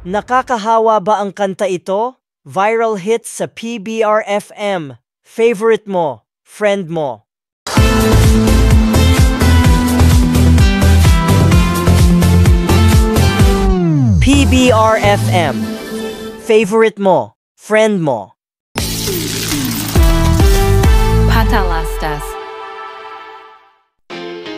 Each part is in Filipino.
Nakakahawa ba ang kanta ito? Viral hits sa PBR-FM. Favorite mo, friend mo. PBR-FM. Favorite mo, friend mo. Patalastas.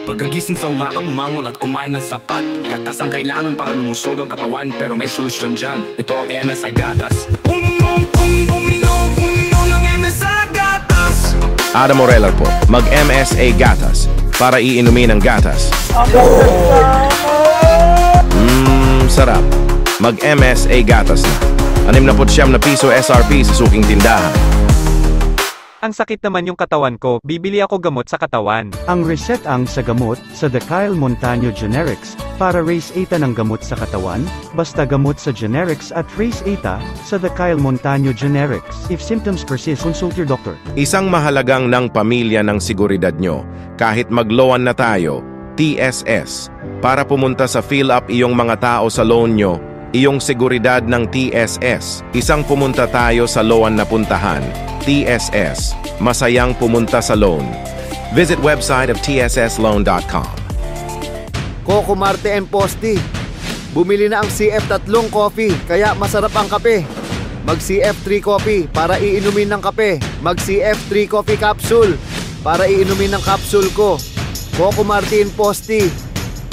Pagkagising sa umagang umangon at kumain ng sapat, gatas ang kailangan para lumusog ang katawan, pero may solusyon dyan. Ito ang MSI Gatas. Uminom ng MSI Gatas. Adam Morella po, mag-MSA Gatas para iinumin ang gatas. Sarap. Mag-MSA Gatas na. 69 na piso SRP sa suking tindahan. Ang sakit naman yung katawan ko, bibili ako gamot sa katawan. Ang resetang sa gamot sa The Kyle Montano Generics para raise 8 ng gamot sa katawan, basta gamot sa generics at raise 8 sa The Kyle Montano Generics. If symptoms persist, consult your doctor. Isang mahalagang ng pamilya ng seguridad nyo, kahit magloan na tayo, TSS. Para pumunta sa fill up iyong mga tao sa loan nyo, iyong seguridad ng TSS. Isang pumunta tayo sa loan na puntahan. TSS. Masayang pumunta sa loan. Visit website of tssloan.com. Coco Marte and Posti. Bumili na ang CF3 coffee, kaya masarap ang kape. Mag CF3 coffee para iinumin ng kape. Mag CF3 coffee capsule para iinumin ng capsule ko. Coco Marte and Posti.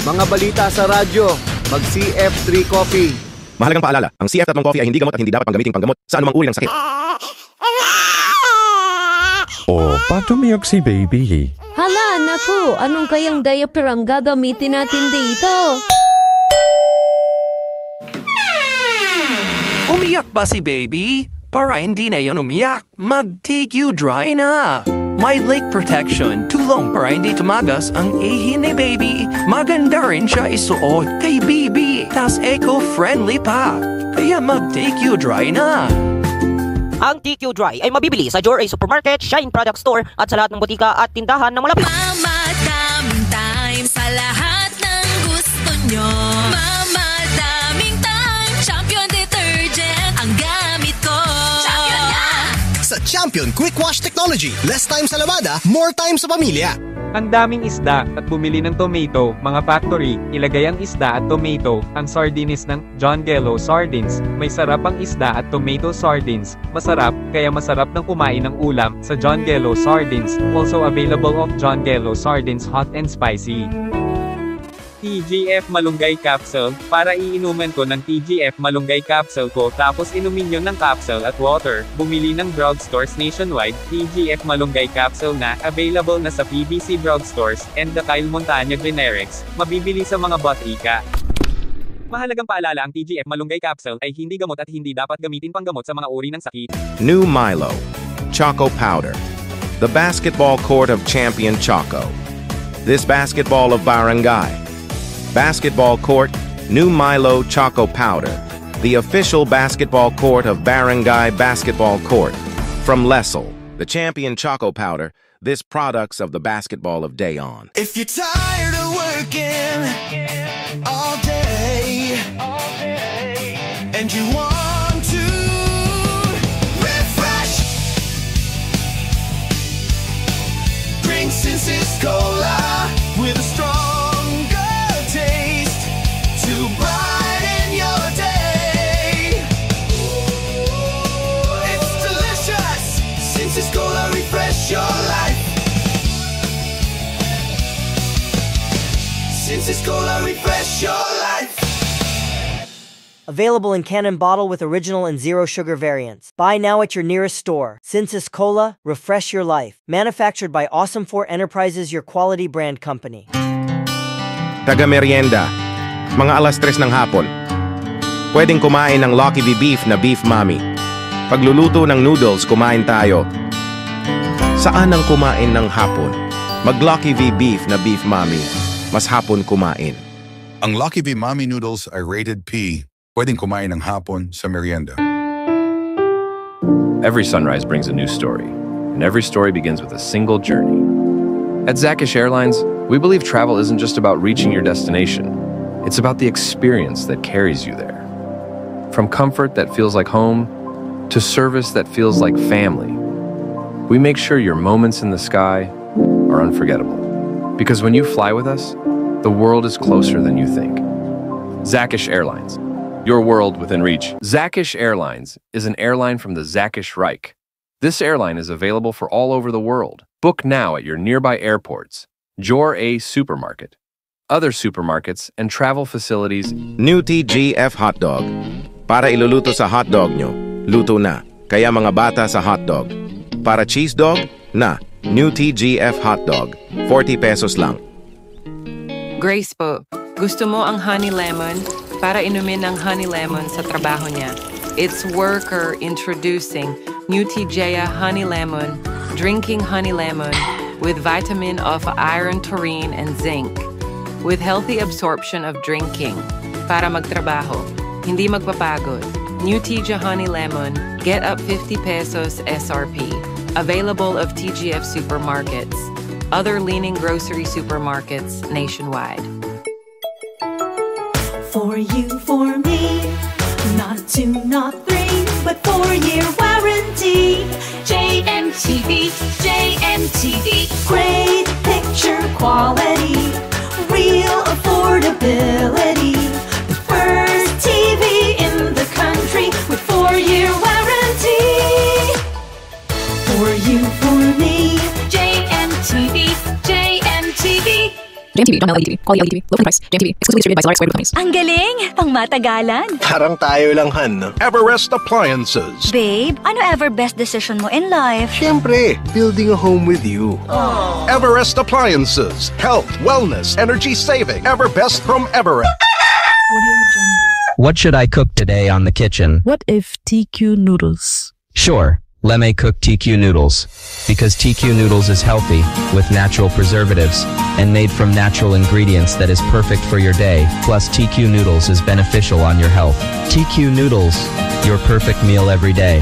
Mga balita sa radyo. Mag CF3 coffee. Mahalagang paalala, ang CF3 coffee ay hindi gamot at hindi dapat panggamiting panggamot sa anumang uri ng sakit. Oh, ba't umiyak si baby? Hala, naku, anong kayang diaper ang gagamitin natin dito? Umiyak ba si baby? Para hindi na yan umiyak, mag-TQ Dry na! May leak protection, tulong para hindi tumagas ang ihi ni baby. Maganda rin siya isuot kay baby, tas eco-friendly pa. Kaya mag-TQ Dry na! Ang TQ Dry ay mabibili sa Joy Supermarket, Shine Product Store at sa lahat ng butika at tindahan na malapit. Mama daming time sa lahat ng gusto nyo. Mama daming time, Champion Detergent ang gamit ko. Champion na! Sa Champion Quick Wash Technology, less time sa lavada, more time sa pamilya. Ang daming isda at bumili ng tomato, mga factory, ilagay ang isda at tomato, ang sardines ng John Gallo Sardines. May sarap ang isda at tomato sardines. Masarap, kaya masarap ng kumain ng ulam sa John Gallo Sardines. Also available of John Gallo Sardines Hot and Spicy. TGF Malunggay Capsule, para iinuman ko ng TGF Malunggay Capsule ko tapos inumin nyo ng capsule at water. Bumili ng drugstores nationwide, TGF Malunggay Capsule na, available na sa PBC Drugstores and the Kyle Montano Generics, mabibili sa mga botika. Mahalagang paalala, ang TGF Malunggay Capsule ay hindi gamot at hindi dapat gamitin panggamot sa mga uri ng sakit. New Milo Choco Powder, the basketball court of champion Choco. This basketball of barangay. Basketball court, New Milo Choco Powder, the official basketball court of Barangay Basketball Court. From Lessel, the champion Choco Powder, this products of the basketball of Dayon. If you're tired of working all day, and you want to refresh, drink Senses Cola with a strong your life. Senses Cola, refresh your life. Available in can and bottle with original and zero sugar variants. Buy now at your nearest store. Senses Cola, refresh your life. Manufactured by Awesome 4 Enterprises, your quality brand company. Taga merienda, mga alas 3 ng hapon. Pwedeng kumain ng Lucky V Beef na Beef Mommy. Pagluluto ng noodles, kumain tayo. Saan ang kumain ng hapon? Mag-Lucky V Beef na Beef Mommy. Mas hapon kumain. Ang Lucky V Mommy Noodles ay rated P. Pwedeng kumain ng hapon sa merienda. Every sunrise brings a new story, and every story begins with a single journey. At Zakish Airlines, we believe travel isn't just about reaching your destination. It's about the experience that carries you there. From comfort that feels like home to service that feels like family, we make sure your moments in the sky are unforgettable. Because when you fly with us, the world is closer than you think. Zakish Airlines, your world within reach. Zakish Airlines is an airline from the Zakish Reich. This airline is available for all over the world. Book now at your nearby airports, Jor A Supermarket, other supermarkets, and travel facilities. New TGF Hotdog. Para iluluto sa hotdog nyo, luto na. Kaya mga bata sa hotdog. Para cheese dog, na. New TGF Hotdog. 40 pesos lang. Grace po, gusto mo ang honey lemon para inumin ng honey lemon sa trabaho niya. It's worker introducing New TGF Honey Lemon, drinking honey lemon with vitamin of iron, taurine, and zinc. With healthy absorption of drinking para magtrabaho, hindi magpapagod. New TGF Honey Lemon, get up 50 pesos SRP. Available of TGF supermarkets, other leading grocery supermarkets nationwide. For you, for me, not 2, not 3, but 4-year warranty. JMTV, JMTV. Great picture quality, real affordability. The first TV in the country with 4-year warranty. For you, for me, JMTV, JMTV. JMTV, John L. TV, quality LED TV, low price. JMTV, exclusively distributed by Zalax Web Companies. Ang galing! Pang matagalan. Parang tayo lang, Han. Everest Appliances. Babe, ano ever best decision mo in life? Siyempre, building a home with you. Aww. Everest Appliances. Health, wellness, energy saving. Ever best from Everest. What should I cook today on the kitchen? What if TQ noodles? Sure. Lemme cook TQ noodles. Because TQ noodles is healthy, with natural preservatives, and made from natural ingredients that is perfect for your day. Plus TQ noodles is beneficial on your health. TQ noodles, your perfect meal every day.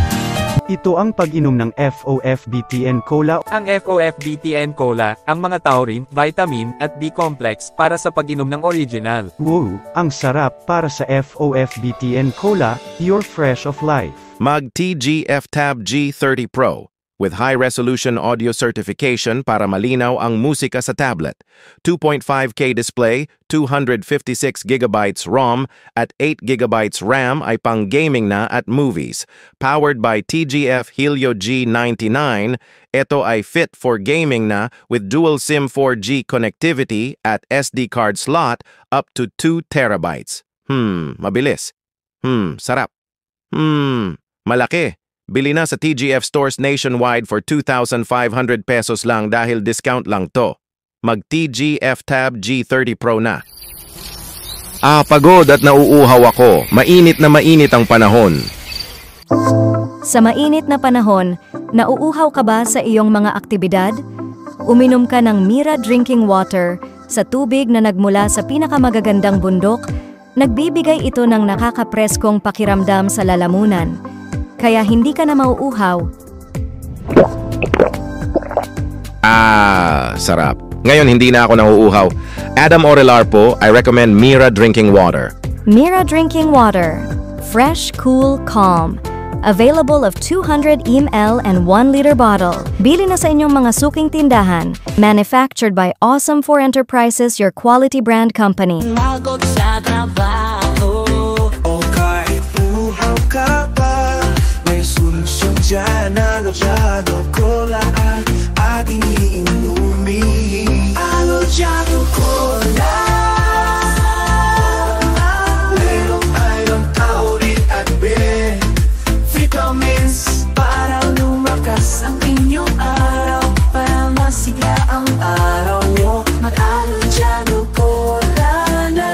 Ito ang pag-inom ng FOFBTN Cola. Ang FOFBTN Cola, ang mga taurine, vitamin, at B-complex para sa pag-inom ng original. Wow, ang sarap para sa FOFBTN Cola, your fresh of life. Mag TGF Tab G30 Pro with high-resolution audio certification para malinaw ang musika sa tablet. 2.5K display, 256GB ROM at 8GB RAM ay pang-gaming na at movies. Powered by TGF Helio G99, ito ay fit for gaming na with dual SIM 4G connectivity at SD card slot up to 2TB. Mabilis. Sarap. Malaki. Bili na sa TGF stores nationwide for 2,500 pesos lang dahil discount lang to. Mag TGF Tab G30 Pro na. Pagod at nauuhaw ako. Mainit na mainit ang panahon. Sa mainit na panahon, nauuhaw ka ba sa iyong mga aktibidad? Uminom ka ng Mira Drinking Water sa tubig na nagmula sa pinakamagagandang bundok. Nagbibigay ito ng nakakapreskong pakiramdam sa lalamunan. Kaya hindi ka na mauuhaw. Sarap. Ngayon hindi na ako nauuhaw. Adam Orelar po, I recommend Mira Drinking Water. Mira Drinking Water. Fresh, cool, calm. Available of 200 ml and 1-liter bottle. Bili na sa inyong mga suking tindahan. Manufactured by Awesome 4 Enterprises, your quality brand company. Magod sa trabaho o kahit uhaw ka pa, may solusyon dyan. Alogiano Cola ang ating iinumin. Alogiano Cola. Merong iron, taurine at vitamins para lumakas ang inyong araw, para masigla ang araw nyo. Mag-Alogiano Cola na.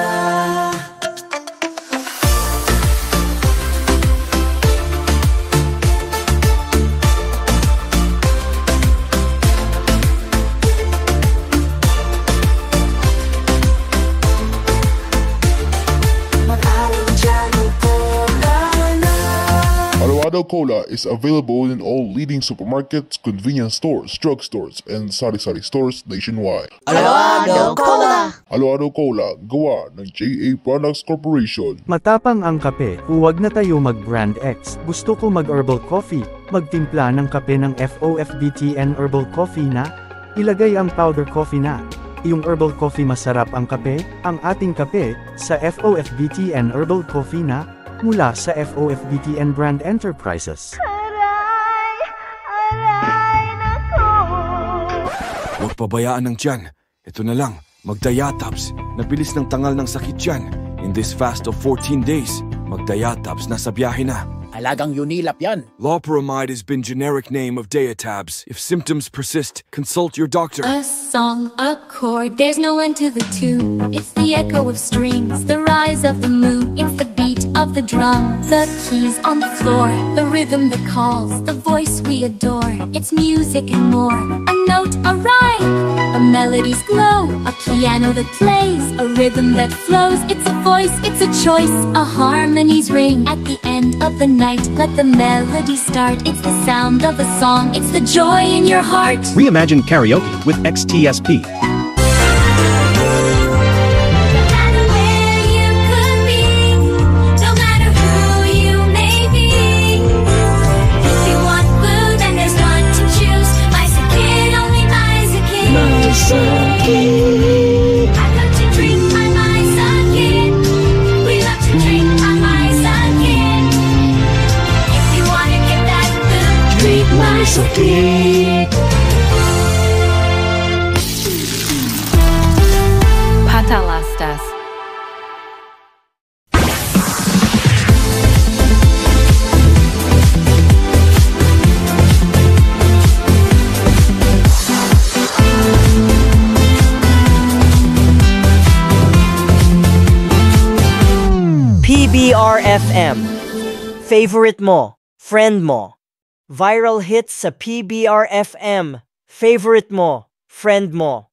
Aloado Cola is available in all leading supermarkets, convenience stores, drugstores, and sari-sari stores nationwide. Aloado Cola! Aloado Cola, gawa ng JA Products Corporation. Matapang ang kape, huwag na tayo mag-brand X. Gusto ko mag-herbal coffee. Magtimpla ng kape ng FOFBTN herbal coffee na. Ilagay ang powder coffee na. Yung herbal coffee masarap ang kape, ang ating kape, sa FOFBTN herbal coffee na, mula sa FOFBTN Brand Enterprises. Huwag pabayaan ng tiyan. Ito na lang, Magdiatabs. Nabilis ng tangal ng sakit yan. In this fast of 14 days, Magdiatabs nasa biyahe na. Alagang Unilap yan. Loperamide has been generic name of Diatabs. If symptoms persist, consult your doctor. A song, a chord, there's no end to the tune. It's the echo of strings, the rise of the moon. It's the beat of the drum, the keys on the floor, the rhythm that calls, the voice we adore. It's music and more, a note, a rhyme, a melody's glow, a piano that plays, a rhythm that flows. It's a voice, it's a choice, a harmony's ring at the end of the night. Let the melody start. It's the sound of a song. It's the joy in your heart. Reimagine karaoke with XTSP. Patalastas. PBR-FM. Favorite mo, friend mo. Viral hits sa PBR-FM. Favorite mo, friend mo.